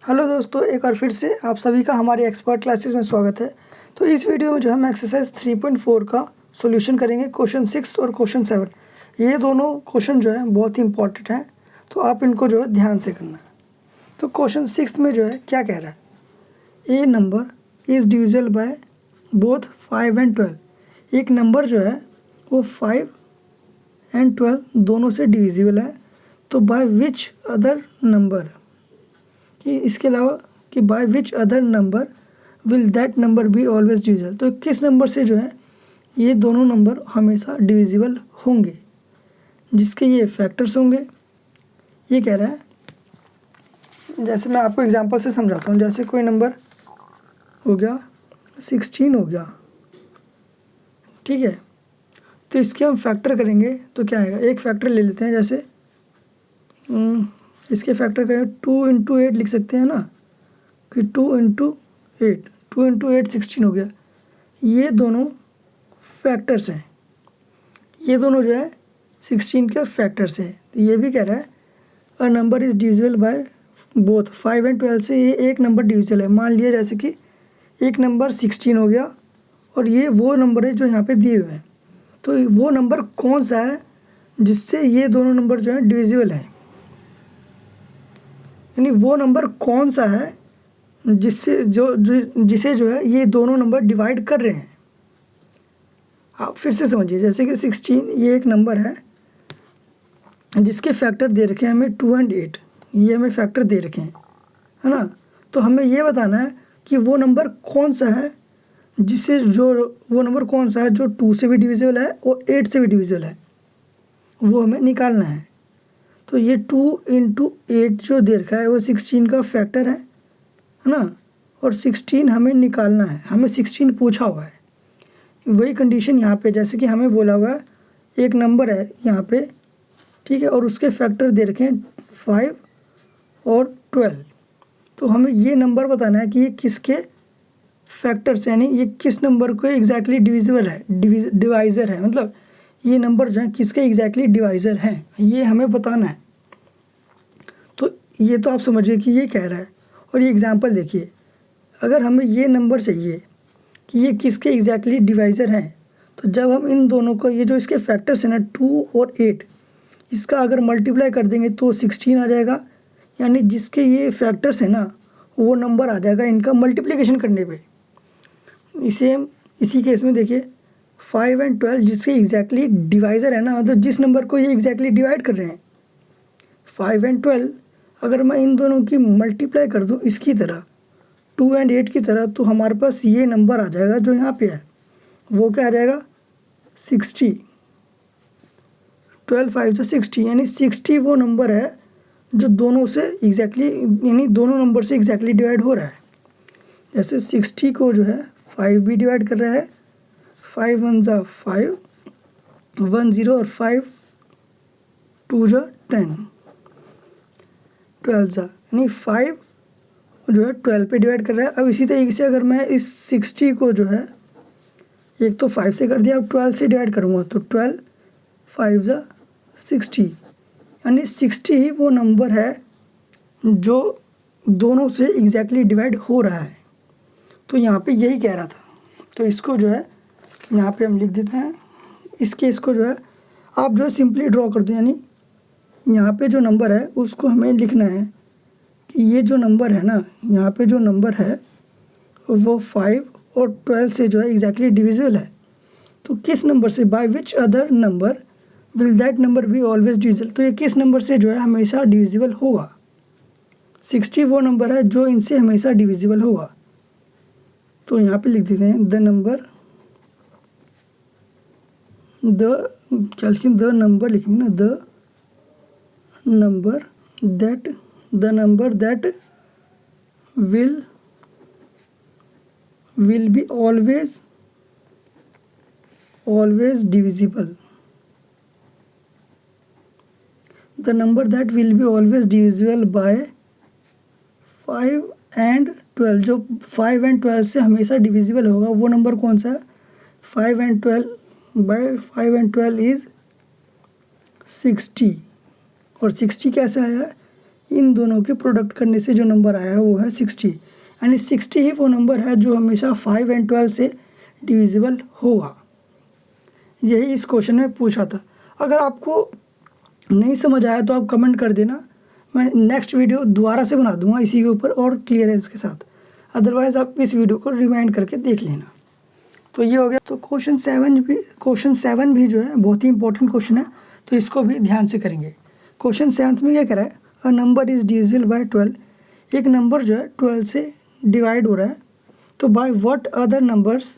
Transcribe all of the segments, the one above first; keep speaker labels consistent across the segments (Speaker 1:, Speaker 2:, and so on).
Speaker 1: Hello दोस्तों, एक बार फिर से आप सभी का हमारे एक्सपर्ट क्लासेस में स्वागत है। तो इस वीडियो में जो हम एक्सरसाइज 3.4 का सॉल्यूशन करेंगे, क्वेश्चन 6 और क्वेश्चन 7। ये दोनों क्वेश्चन जो है बहुत ही इंपॉर्टेंट हैं, तो आप इनको जो है ध्यान से करना है। तो क्वेश्चन 6 में जो है क्या कह रहा है, a number is divisible by both 5 and 12। एक नंबर जो है वो 5 एंड 12 दोनों से डिविजिबल है, तो बाय विच अदर नंबर, कि इसके अलावा कि by which other number will that number be always divisible. तो किस नंबर से जो है ये दोनों नंबर हमेशा डिविजिबल होंगे, जिसके ये फैक्टर्स होंगे। ये कह रहा है, जैसे मैं आपको एग्जांपल से समझाता हूँ। जैसे कोई नंबर हो गया 16 हो गया, ठीक है, तो इसके हम फैक्टर करेंगे तो क्या आएगा। एक फैक्टर ले लेते हैं, जैसे इसके फैक्टर करें 2 इंटू 8 लिख सकते हैं ना, कि 2 इंटू 8 16 हो गया। ये दोनों फैक्टर्स हैं, ये दोनों जो है 16 के फैक्टर्स हैं। तो ये भी कह रहा है a number is divisible by both 5 and 12 से ये एक नंबर डिविजिबल है। मान लिया जैसे कि एक नंबर 16 हो गया और ये वो नंबर है जो यहाँ पे दिए हुए हैं, तो वो नंबर कौन सा है जिससे ये दोनों नंबर जो है डिविजिबल है, यानी वो नंबर कौन सा है जिससे जिसे जो है ये दोनों नंबर डिवाइड कर रहे हैं। आप फिर से समझिए, जैसे कि 16 ये एक नंबर है जिसके फैक्टर दे रखे हैं हमें 2 एंड 8, ये हमें फैक्टर दे रखे हैं, है ना। तो हमें ये बताना है कि वो नंबर कौन सा है जिससे वो नंबर कौन सा है जो 2 से भी डिविजिबल है और 8 से भी डिविजिबल है, वो हमें निकालना है। तो ये 2 इंटू 8 जो दे रखा है वो 16 का फैक्टर है ना, और 16 हमें निकालना है। हमें 16 पूछा हुआ है, वही कंडीशन यहाँ पे, जैसे कि हमें बोला हुआ है एक नंबर है यहाँ पे, ठीक है, और उसके फैक्टर दे रखे हैं 5 और 12। तो हमें ये नंबर बताना है कि ये किसके फैक्टर्स, यानी ये किस नंबर को एग्जैक्टली डिविजिबल है, डिवाइज़र है, मतलब ये नंबर जो है किसके एग्जैक्टली डिवाइज़र हैं, ये हमें बताना है। तो ये तो आप समझिए कि ये कह रहा है। और ये एग्जांपल देखिए, अगर हमें ये नंबर चाहिए कि ये किसके एग्जैक्टली डिवाइज़र हैं, तो जब हम इन दोनों को, ये जो इसके फैक्टर्स हैं ना 2 और 8, इसका अगर मल्टीप्लाई कर देंगे तो 16 आ जाएगा, यानी जिसके ये फैक्टर्स हैं ना वो नंबर आ जाएगा इनका मल्टीप्लिकेशन करने पे। इसी केस में देखिए 5 एंड 12 जिसके एग्जैक्टली डिवाइज़र है ना, मतलब जिस नंबर को ये एग्जैक्टली डिवाइड कर रहे हैं 5 एंड 12, अगर मैं इन दोनों की मल्टीप्लाई कर दूँ इसकी तरह 2 एंड 8 की तरह, तो हमारे पास ये नंबर आ जाएगा जो यहाँ पे है, वो क्या आ जाएगा 60। 12 5 60, यानी 60 वो नंबर है जो दोनों से एग्जैक्टली, यानी दोनों नंबर से एग्जैक्टली डिवाइड हो रहा है। जैसे 60 को जो है 5 भी डिवाइड कर रहा है, 5 1 जा 5 1 0 और 5 2 जा 10 12 जा, यानी 5 जो है 12 पे डिवाइड कर रहा है। अब इसी तरीके से अगर मैं इस 60 को जो है, एक तो 5 से कर दिया, अब 12 से डिवाइड करूँगा तो 12 5 जा 60, यानी 60 ही वो नंबर है जो दोनों से एग्जैक्टली डिवाइड हो रहा है। तो यहाँ पे यही कह रहा था, तो इसको जो है यहाँ पे हम लिख देते हैं। इस केस को जो है आप जो है सिंपली ड्रॉ कर दो, यानी यहाँ पे जो नंबर है उसको हमें लिखना है कि ये जो नंबर है ना, यहाँ पे जो नंबर है वो 5 और 12 से जो है एग्जैक्टली डिविजिबल है। तो किस नंबर से, by which other number will that number be always divisible, तो ये किस नंबर से जो है हमेशा डिविजिबल होगा। 60 वो नंबर है जो इनसे हमेशा डिविजिबल होगा। तो यहाँ पे लिख देते हैं द नंबर लिखेंगे ना, the number that will be always divisible, the number that will be always divisible by 5 and 12, जो 5 and 12 से हमेशा डिविजिबल होगा वो नंबर कौन सा है, 5 and 12 बाय 5 and 12 इज़ 60। और 60 कैसे आया, इन दोनों के प्रोडक्ट करने से जो नंबर आया है वो है 60, यानी 60 ही वो नंबर है जो हमेशा 5 और 12 से डिविजिबल होगा। यही इस क्वेश्चन में पूछा था। अगर आपको नहीं समझ आया तो आप कमेंट कर देना, मैं नेक्स्ट वीडियो दोबारा से बना दूंगा इसी के ऊपर और क्लियर है इसके साथ। अदरवाइज़ आप इस वीडियो को रिवाइंड करके देख लेना। तो ये हो गया। तो क्वेश्चन 7 भी जो है बहुत ही इंपॉर्टेंट क्वेश्चन है, तो इसको भी ध्यान से करेंगे। क्वेश्चन 7 में क्या कह रहा है, a number is divisible bye 12, एक नंबर जो है 12 से डिवाइड हो रहा है, तो by what other numbers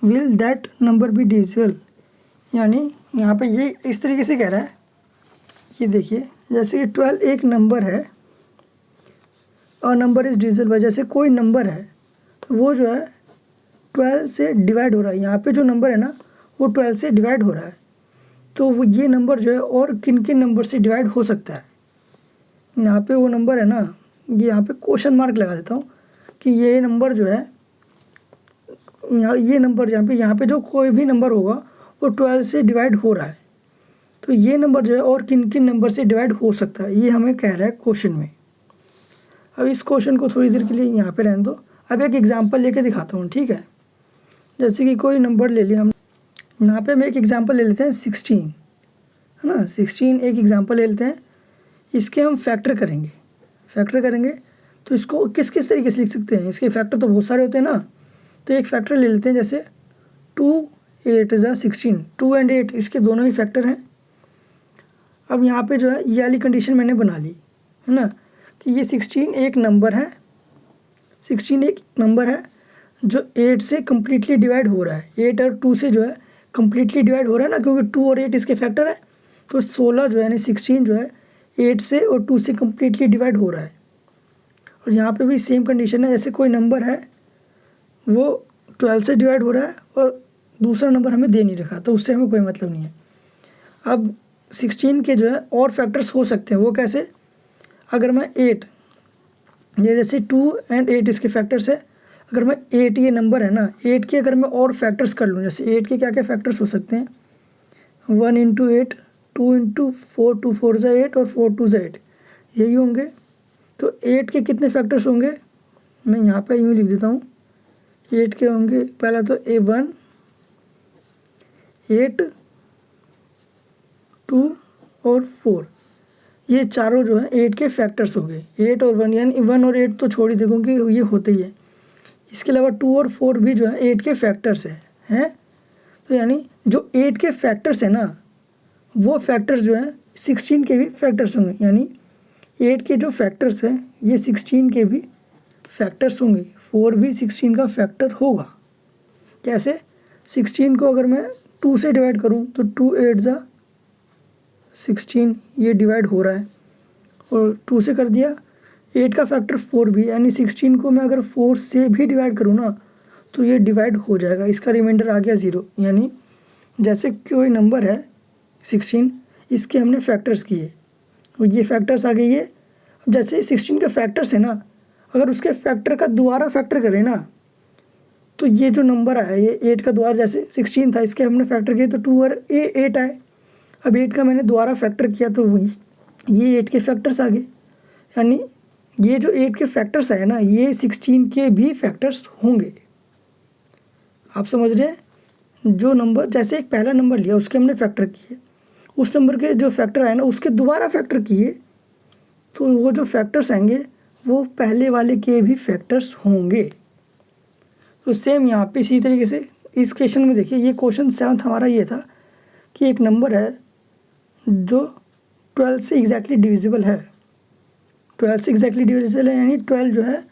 Speaker 1: will that number be divisible. यानी यहाँ पे ये इस तरीके से कह रहा है, ये देखिए जैसे कि 12 एक नंबर है, और नंबर इज़ डिविजिबल बाय, जैसे कोई नंबर है तो वो जो है 12 से डिवाइड हो रहा है। यहाँ पे जो नंबर है ना वो 12 से डिवाइड हो रहा है, तो वो ये नंबर जो है और किन किन नंबर से डिवाइड हो सकता है। यहाँ पे वो नंबर है ना, ये यहाँ पे क्वेश्चन मार्क लगा देता हूँ कि ये नंबर जो है, ये नंबर यहाँ पे जो कोई भी नंबर होगा वो 12 से डिवाइड हो रहा है, तो ये नंबर जो है और किन किन नंबर से डिवाइड हो सकता है, ये हमें कह रहा है क्वेश्चन में। अब इस क्वेश्चन को थोड़ी देर के लिए यहाँ पे रहने दो। अब एक एग्जांपल लेके दिखाता हूँ, ठीक है। जैसे कि कोई नंबर ले लिया हम, यहाँ पे हम एक एग्जांपल ले लेते हैं 16, है ना। 16 एक एग्जांपल ले लेते हैं, इसके हम फैक्टर करेंगे तो इसको किस किस तरीके से लिख सकते हैं, इसके फैक्टर तो बहुत सारे होते हैं ना। तो एक फैक्टर ले लेते हैं, जैसे 2 8 ज़ा 16, 2 और 8 इसके दोनों ही फैक्टर हैं। अब यहाँ पे जो है ये वाली कंडीशन मैंने बना ली, है ना, कि ये 16 एक नंबर है, 16 एक नंबर है जो 8 से कम्प्लीटली डिवाइड हो रहा है। 8 और 2 से जो है कम्प्लीटली डिवाइड हो रहा है ना, क्योंकि 2 और 8 इसके फैक्टर है। तो 16 जो है यानी 16 जो है 8 से और 2 से कम्प्लीटली डिवाइड हो रहा है। और यहाँ पे भी सेम कंडीशन है, जैसे कोई नंबर है वो 12 से डिवाइड हो रहा है और दूसरा नंबर हमें दे नहीं रखा, तो उससे हमें कोई मतलब नहीं है। अब 16 के जो है और फैक्टर्स हो सकते हैं, वो कैसे, अगर मैं 8, ये जैसे 2 और 8 इसके फैक्टर्स है, अगर मैं 8 ये नंबर है ना, 8 के अगर मैं और फैक्टर्स कर लूँ, जैसे 8 के क्या क्या फैक्टर्स हो सकते हैं, 1 × 8, 2 × 4, 2 4 ज़ा 8 और 4 2 ज़ा 8, यही होंगे। तो 8 के कितने फैक्टर्स होंगे, मैं यहाँ पे यूँ लिख देता हूँ। 8 के होंगे, पहला तो 1 8 2 और 4, ये चारों जो है 8 के फैक्टर्स हो गए। 8 और 1, यानी 1 और 8 तो छोड़ ही दे क्योंकि ये होते ही है। इसके अलावा 2 और 4 भी जो है 8 के फैक्टर्स हैं। तो यानी जो 8 के फैक्टर्स है ना, वो फैक्टर्स जो है 16 के भी फैक्टर्स होंगे, यानी 8 के जो फैक्टर्स हैं ये 16 के भी फैक्टर्स होंगे। 4 भी 16 का फैक्टर होगा। कैसे, 16 को अगर मैं 2 से डिवाइड करूं तो 2 8 ज़ा 16, ये डिवाइड हो रहा है, और 2 से कर दिया। 8 का फैक्टर 4 भी, यानी 16 को मैं अगर 4 से भी डिवाइड करूँ ना तो ये डिवाइड हो जाएगा, इसका रिमाइंडर आ गया 0। यानी जैसे कोई नंबर है 16, इसके हमने फैक्टर्स किए और ये फैक्टर्स आ गए ये। अब जैसे 16 के फैक्टर्स है ना, अगर उसके फैक्टर का दोबारा फैक्टर करें ना, तो ये जो नंबर आया ये 8 का दोबारा, जैसे 16 था इसके हमने फैक्टर किए तो 2 और 8 आए। अब 8 का मैंने दोबारा फैक्टर किया तो ये 8 के फैक्टर्स आ गए। यानी ये जो 8 के फैक्टर्स आए ना, ये 16 के भी फैक्टर्स होंगे। आप समझ रहे हैं, जो नंबर, जैसे एक पहला नंबर लिया उसके हमने फैक्टर किए, उस नंबर के जो फैक्टर आए ना उसके दोबारा फैक्टर किए, तो वो जो फैक्टर्स आएंगे वो पहले वाले के भी फैक्टर्स होंगे। तो सेम यहाँ पे इसी तरीके से इस क्वेश्चन में देखिए, ये क्वेश्चन 7 हमारा ये था कि एक नंबर है जो 12 से एग्जैक्टली डिविजिबल है। 12 से एग्जैक्टली डिविजिबल है, यानी 12 जो है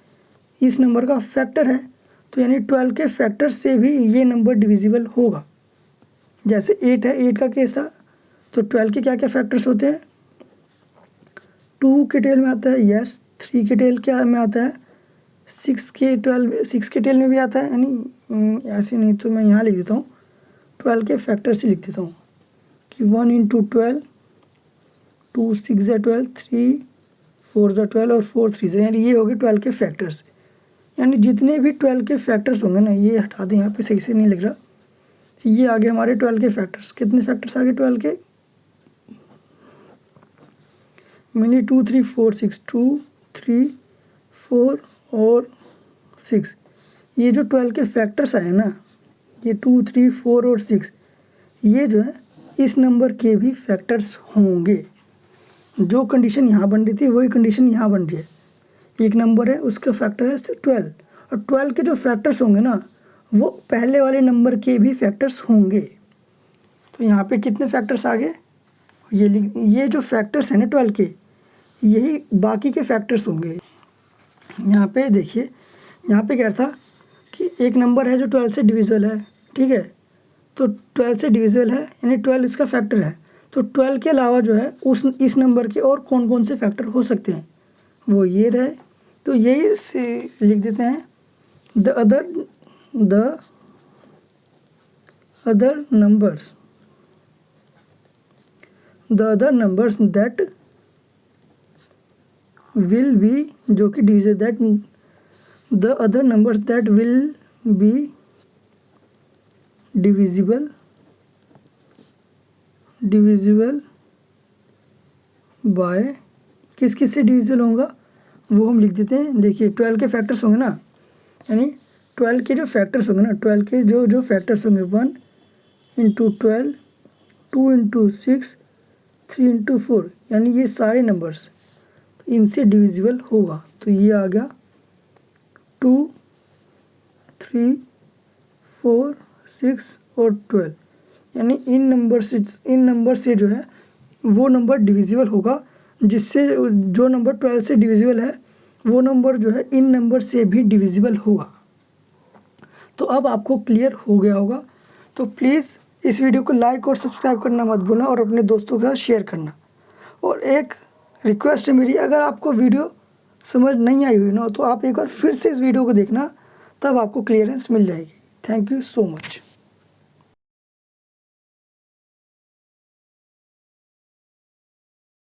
Speaker 1: इस नंबर का फैक्टर है, तो यानी 12 के फैक्टर से भी ये नंबर डिविजिबल होगा। जैसे 8 है, 8 का केस था, तो 12 के क्या क्या फैक्टर्स होते हैं, 2 के टेल में आता है, यस, 3 के टेल क्या में आता है, 6 के टेल में भी आता है, यानी ऐसे नहीं तो मैं यहाँ लिख देता हूँ 12 के फैक्टर से लिख देता हूँ कि 1 × 12, 2 6 ज़ा 12, 3 4 ज़ा 12 और 4 3 ज़ा, यानी ये हो गए 12 के फैक्टर्स। यानी जितने भी 12 के फैक्टर्स होंगे ना, ये हटा दें, यहाँ पे सही से नहीं लिख रहा, ये आगे हमारे 12 के फैक्टर्स। कितने फैक्टर्स आ गए 12 के, मेनली 2 3 4 6, 2 3 4 और 6, ये जो 12 के फैक्टर्स आए ना, ये 2 3 4 और 6, ये जो है इस नंबर के भी फैक्टर्स होंगे। जो कंडीशन यहाँ बन रही थी वही कंडीशन यहाँ बन रही है। एक नंबर है उसका फैक्टर है 12, और 12 के जो फैक्टर्स होंगे ना वो पहले वाले नंबर के भी फैक्टर्स होंगे। तो यहाँ पे कितने फैक्टर्स आ गए, ये जो फैक्टर्स हैं ना 12 के, यही बाकी के फैक्टर्स होंगे। यहाँ पे देखिए, यहाँ पे क्या था कि एक नंबर है जो 12 से डिविजिबल है, ठीक है, तो 12 से डिविजिबल है यानी 12 इसका फैक्टर है। तो 12 के अलावा जो है इस नंबर के और कौन कौन से फैक्टर हो सकते हैं, वो ये रहे। तो यही से लिख देते हैं the other numbers that will be, जो कि divisible, that the other numbers that will be divisible by, किस किस से डिविजिबल होगा वो हम लिख देते हैं। देखिए 12 के फैक्टर्स होंगे ना, यानी 12 के जो फैक्टर्स होंगे ना, 12 के जो फैक्टर्स होंगे 1 इंटू 12, 2 इंटू 6, 3 इंटू 4, यानी ये सारे नंबर्स इनसे डिविजिबल होगा। तो ये आ गया 2 3 4 6 और 12, यानी इन नंबर से जो है वो नंबर डिविजिबल होगा, जिससे जो नंबर 12 से डिविजिबल है वो नंबर जो है इन नंबर से भी डिविजिबल होगा। तो अब आपको क्लियर हो गया होगा। तो प्लीज़ इस वीडियो को लाइक और सब्सक्राइब करना मत भूलना और अपने दोस्तों के साथ शेयर करना। और एक रिक्वेस्ट है मेरी, अगर आपको वीडियो समझ नहीं आई हुई ना तो आप एक बार फिर से इस वीडियो को देखना, तब आपको क्लियरेंस मिल जाएगी। Thank you so much.